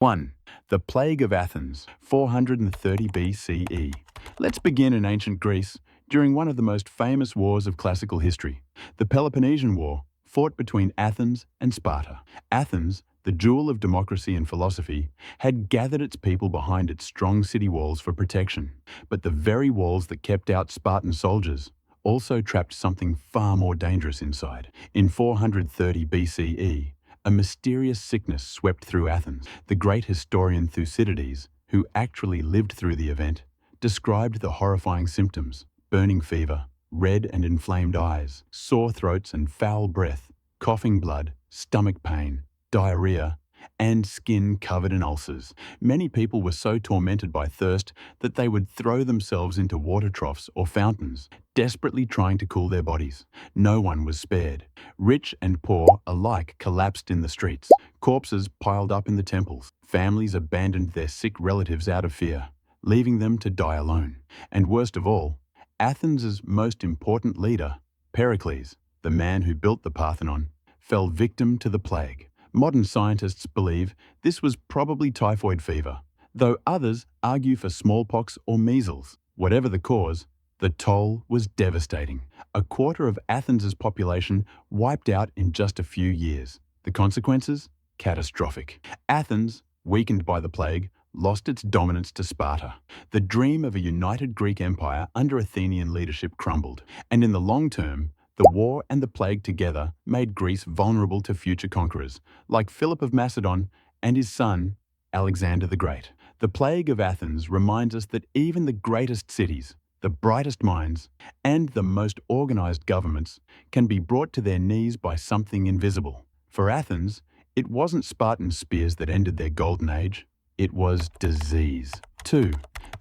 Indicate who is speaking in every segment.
Speaker 1: 1. The Plague of Athens, 430 BCE. Let's begin in ancient Greece, during one of the most famous wars of classical history, the Peloponnesian War, fought between Athens and Sparta. Athens, the jewel of democracy and philosophy, had gathered its people behind its strong city walls for protection. But the very walls that kept out Spartan soldiers also trapped something far more dangerous inside. In 430 BCE, a mysterious sickness swept through Athens. The great historian Thucydides, who actually lived through the event, described the horrifying symptoms: burning fever, red and inflamed eyes, sore throats and foul breath, coughing blood, stomach pain, diarrhea, and skin covered in ulcers. Many people were so tormented by thirst that they would throw themselves into water troughs or fountains, desperately trying to cool their bodies. No one was spared. Rich and poor alike collapsed in the streets. Corpses piled up in the temples. Families abandoned their sick relatives out of fear, leaving them to die alone. And worst of all, Athens' most important leader, Pericles, the man who built the Parthenon, fell victim to the plague. Modern scientists believe this was probably typhoid fever, though others argue for smallpox or measles. Whatever the cause, the toll was devastating. A quarter of Athens' population wiped out in just a few years. The consequences? Catastrophic. Athens, weakened by the plague, lost its dominance to Sparta. The dream of a united Greek empire under Athenian leadership crumbled, and in the long term, the war and the plague together made Greece vulnerable to future conquerors, like Philip of Macedon and his son, Alexander the Great. The Plague of Athens reminds us that even the greatest cities, the brightest minds, and the most organized governments can be brought to their knees by something invisible. For Athens, it wasn't Spartan spears that ended their golden age. It was disease. 2.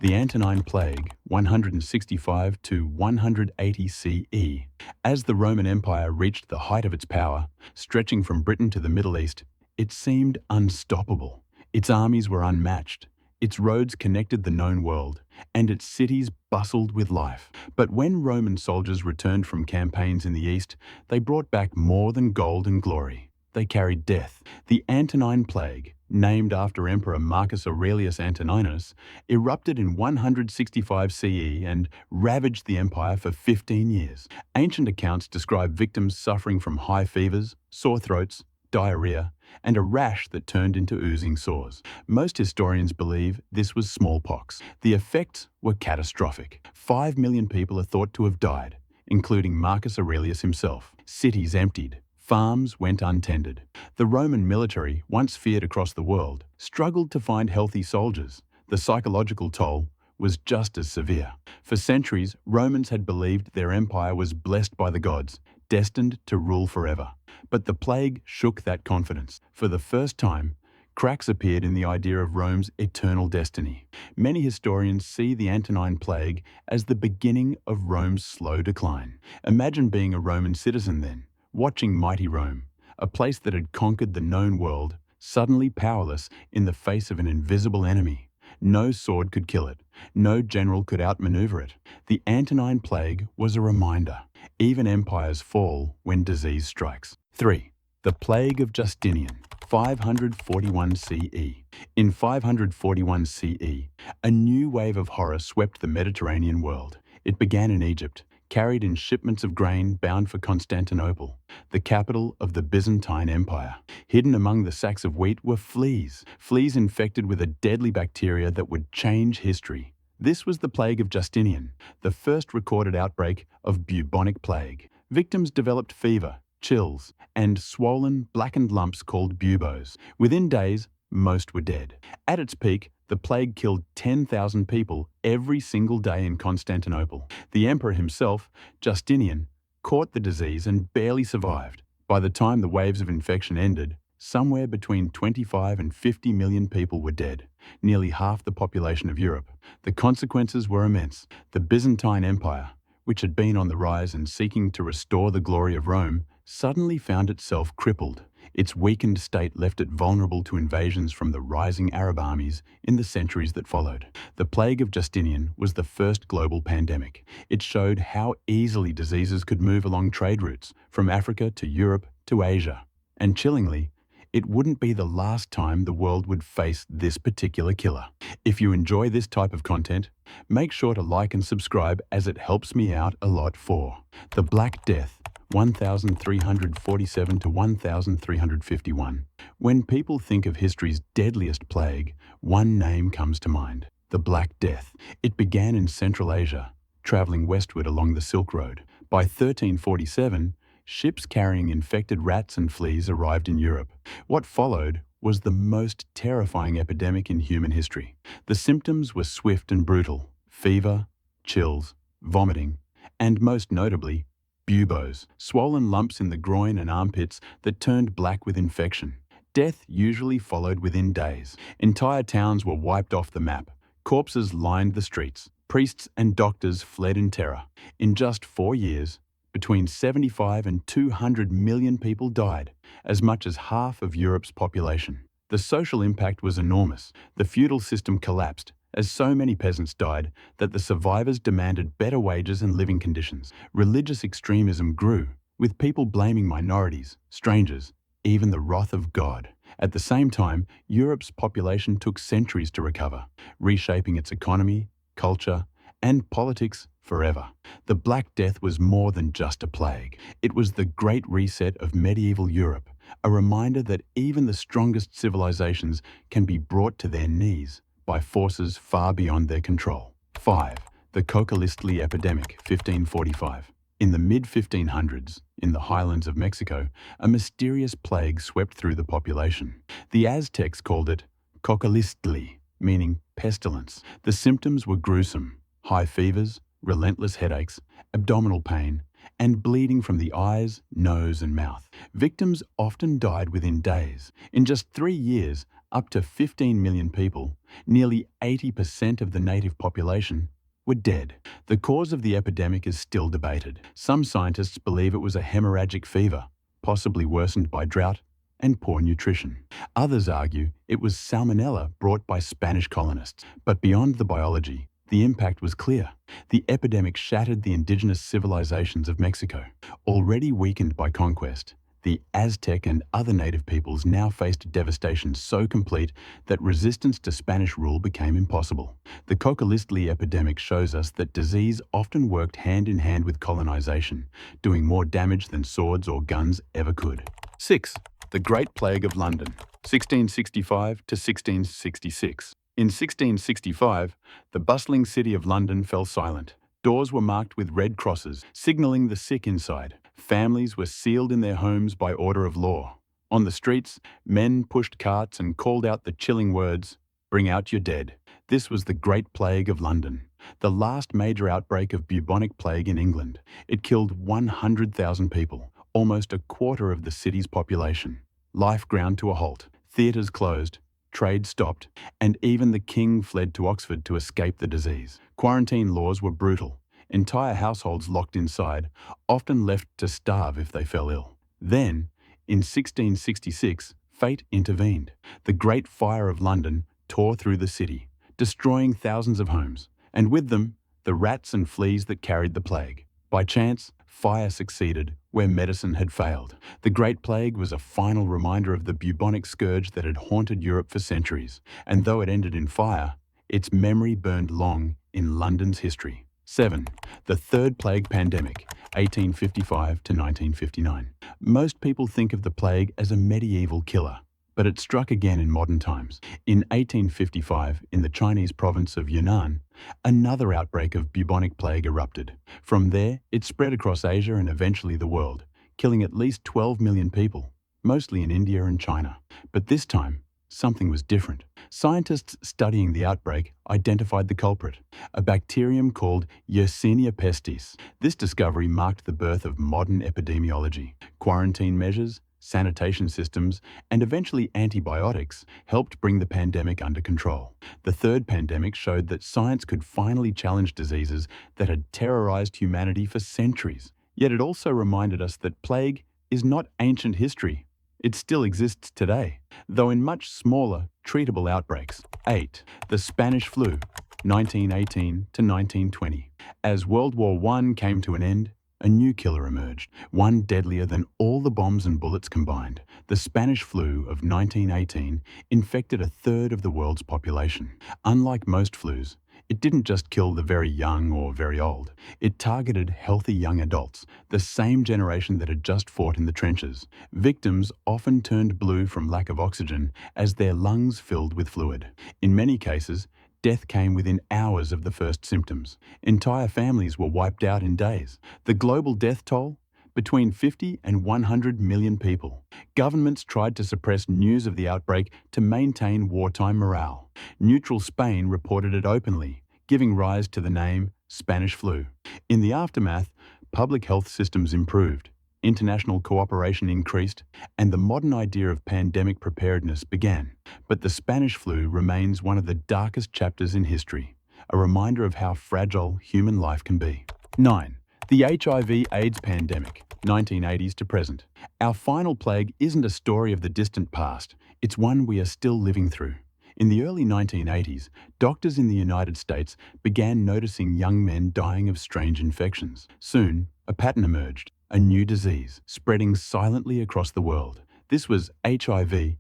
Speaker 1: The Antonine Plague, 165 to 180 CE. As the Roman Empire reached the height of its power, stretching from Britain to the Middle East, it seemed unstoppable. Its armies were unmatched, its roads connected the known world, and its cities bustled with life. But when Roman soldiers returned from campaigns in the East, they brought back more than gold and glory. They carried death. The Antonine Plague, named after Emperor Marcus Aurelius Antoninus, erupted in 165 CE and ravaged the empire for 15 years. Ancient accounts describe victims suffering from high fevers, sore throats, diarrhea, and a rash that turned into oozing sores. Most historians believe this was smallpox. The effects were catastrophic. 5 million people are thought to have died, including Marcus Aurelius himself. Cities emptied. Farms went untended. The Roman military, once feared across the world, struggled to find healthy soldiers. The psychological toll was just as severe. For centuries, Romans had believed their empire was blessed by the gods, destined to rule forever. But the plague shook that confidence. For the first time, cracks appeared in the idea of Rome's eternal destiny. Many historians see the Antonine Plague as the beginning of Rome's slow decline. Imagine being a Roman citizen then, watching mighty Rome, a place that had conquered the known world, suddenly powerless in the face of an invisible enemy. No sword could kill it. No general could outmaneuver it. The Antonine Plague was a reminder. Even empires fall when disease strikes. 3. The Plague of Justinian, 541 CE. In 541 CE, a new wave of horror swept the Mediterranean world. It began in Egypt, carried in shipments of grain bound for Constantinople, the capital of the Byzantine Empire. Hidden among the sacks of wheat were fleas infected with a deadly bacteria that would change history. This was the Plague of Justinian, the first recorded outbreak of bubonic plague. Victims developed fever, chills, and swollen, blackened lumps called buboes. Within days, most were dead. At its peak, the plague killed 10,000 people every single day in Constantinople. The emperor himself, Justinian, caught the disease and barely survived. By the time the waves of infection ended, somewhere between 25 and 50 million people were dead, nearly half the population of Europe. The consequences were immense. The Byzantine Empire, which had been on the rise and seeking to restore the glory of Rome, suddenly found itself crippled. Its weakened state left it vulnerable to invasions from the rising Arab armies in the centuries that followed. The Plague of Justinian was the first global pandemic. It showed how easily diseases could move along trade routes from Africa to Europe to Asia. And chillingly, it wouldn't be the last time the world would face this particular killer. If you enjoy this type of content, make sure to like and subscribe as it helps me out a lot. For the Black Death, 1347 to 1351. When people think of history's deadliest plague, one name comes to mind: the Black Death. It began in Central Asia, traveling westward along the Silk Road. By 1347, ships carrying infected rats and fleas arrived in Europe. What followed was the most terrifying epidemic in human history. The symptoms were swift and brutal: fever, chills, vomiting, and most notably, buboes, swollen lumps in the groin and armpits that turned black with infection. Death usually followed within days. Entire towns were wiped off the map. Corpses lined the streets. Priests and doctors fled in terror. In just 4 years, between 75 and 200 million people died, as much as half of Europe's population. The social impact was enormous. The feudal system collapsed, as so many peasants died that the survivors demanded better wages and living conditions. Religious extremism grew, with people blaming minorities, strangers, even the wrath of God. At the same time, Europe's population took centuries to recover, reshaping its economy, culture, and politics forever. The Black Death was more than just a plague. It was the Great Reset of medieval Europe, a reminder that even the strongest civilizations can be brought to their knees by forces far beyond their control. 5. The Cocoliztli Epidemic, 1545. In the mid-1500s, in the highlands of Mexico, a mysterious plague swept through the population. The Aztecs called it Cocoliztli, meaning pestilence. The symptoms were gruesome: high fevers, relentless headaches, abdominal pain, and bleeding from the eyes, nose, and mouth. Victims often died within days. In just 3 years, up to 15 million people, nearly 80% of the native population, were dead. The cause of the epidemic is still debated. Some scientists believe it was a hemorrhagic fever, possibly worsened by drought and poor nutrition. Others argue it was salmonella brought by Spanish colonists. But beyond the biology, the impact was clear. The epidemic shattered the indigenous civilizations of Mexico. Already weakened by conquest, the Aztec and other native peoples now faced devastation so complete that resistance to Spanish rule became impossible. The Cocoliztli epidemic shows us that disease often worked hand in hand with colonization, doing more damage than swords or guns ever could. 6. The Great Plague of London, 1665 to 1666. In 1665, the bustling city of London fell silent. Doors were marked with red crosses, signaling the sick inside. Families were sealed in their homes by order of law. On the streets, men pushed carts and called out the chilling words, "Bring out your dead." This was the Great Plague of London, the last major outbreak of bubonic plague in England. It killed 100,000 people, almost a quarter of the city's population. Life ground to a halt. Theatres closed, trade stopped, and even the king fled to Oxford to escape the disease. Quarantine laws were brutal. Entire households locked inside, often left to starve if they fell ill. Then, in 1666, fate intervened. The Great Fire of London tore through the city, destroying thousands of homes, and with them, the rats and fleas that carried the plague. By chance, fire succeeded where medicine had failed. The Great Plague was a final reminder of the bubonic scourge that had haunted Europe for centuries, and though it ended in fire, its memory burned long in London's history. 7. The Third Plague Pandemic, 1855 to 1959. Most people think of the plague as a medieval killer, but it struck again in modern times. In 1855, in the Chinese province of Yunnan, another outbreak of bubonic plague erupted. From there, it spread across Asia and eventually the world, killing at least 12 million people, mostly in India and China. But this time, something was different. Scientists studying the outbreak identified the culprit, a bacterium called Yersinia pestis. This discovery marked the birth of modern epidemiology. Quarantine measures, sanitation systems, and eventually antibiotics helped bring the pandemic under control. The third pandemic showed that science could finally challenge diseases that had terrorized humanity for centuries. Yet it also reminded us that plague is not ancient history. It still exists today, though in much smaller, treatable outbreaks. 8. The Spanish flu, 1918 to 1920. As World War I came to an end, a new killer emerged, one deadlier than all the bombs and bullets combined. The Spanish flu of 1918 infected a third of the world's population. Unlike most flus, it didn't just kill the very young or very old. It targeted healthy young adults, the same generation that had just fought in the trenches. Victims often turned blue from lack of oxygen as their lungs filled with fluid. In many cases, death came within hours of the first symptoms. Entire families were wiped out in days. The global death toll? Between 50 and 100 million people. Governments tried to suppress news of the outbreak to maintain wartime morale. Neutral Spain reported it openly, giving rise to the name Spanish flu. In the aftermath, public health systems improved, international cooperation increased, and the modern idea of pandemic preparedness began. But the Spanish flu remains one of the darkest chapters in history, a reminder of how fragile human life can be. 9. The HIV/AIDS pandemic, 1980s to present. Our final plague isn't a story of the distant past, it's one we are still living through. In the early 1980s, doctors in the United States began noticing young men dying of strange infections. Soon, a pattern emerged, a new disease, spreading silently across the world. This was HIV/AIDS.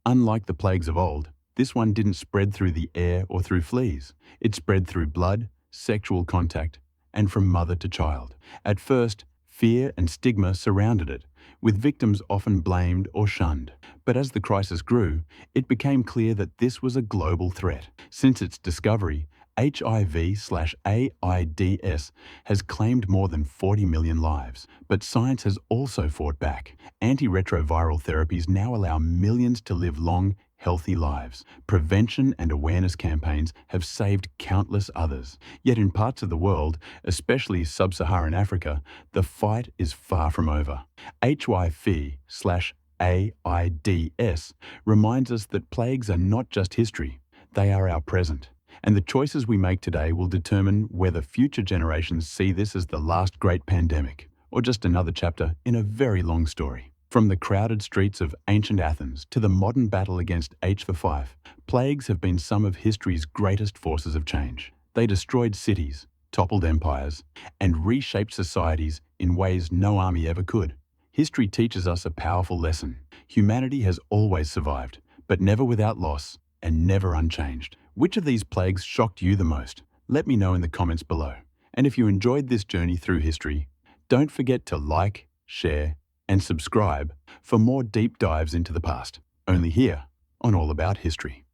Speaker 1: Unlike the plagues of old, this one didn't spread through the air or through fleas. It spread through blood, sexual contact, and from mother to child. At first, fear and stigma surrounded it, with victims often blamed or shunned. But as the crisis grew, it became clear that this was a global threat. Since its discovery, HIV/AIDS has claimed more than 40 million lives. But science has also fought back. Antiretroviral therapies now allow millions to live long, healthy lives. Prevention and awareness campaigns have saved countless others. Yet in parts of the world, especially sub-Saharan Africa, the fight is far from over. HIV/AIDS reminds us that plagues are not just history, they are our present. And the choices we make today will determine whether future generations see this as the last great pandemic, or just another chapter in a very long story. From the crowded streets of ancient Athens to the modern battle against H5, plagues have been some of history's greatest forces of change. They destroyed cities, toppled empires, and reshaped societies in ways no army ever could. History teaches us a powerful lesson. Humanity has always survived, but never without loss and never unchanged. Which of these plagues shocked you the most? Let me know in the comments below. And if you enjoyed this journey through history, don't forget to like, share, and subscribe for more deep dives into the past, only here on All About History.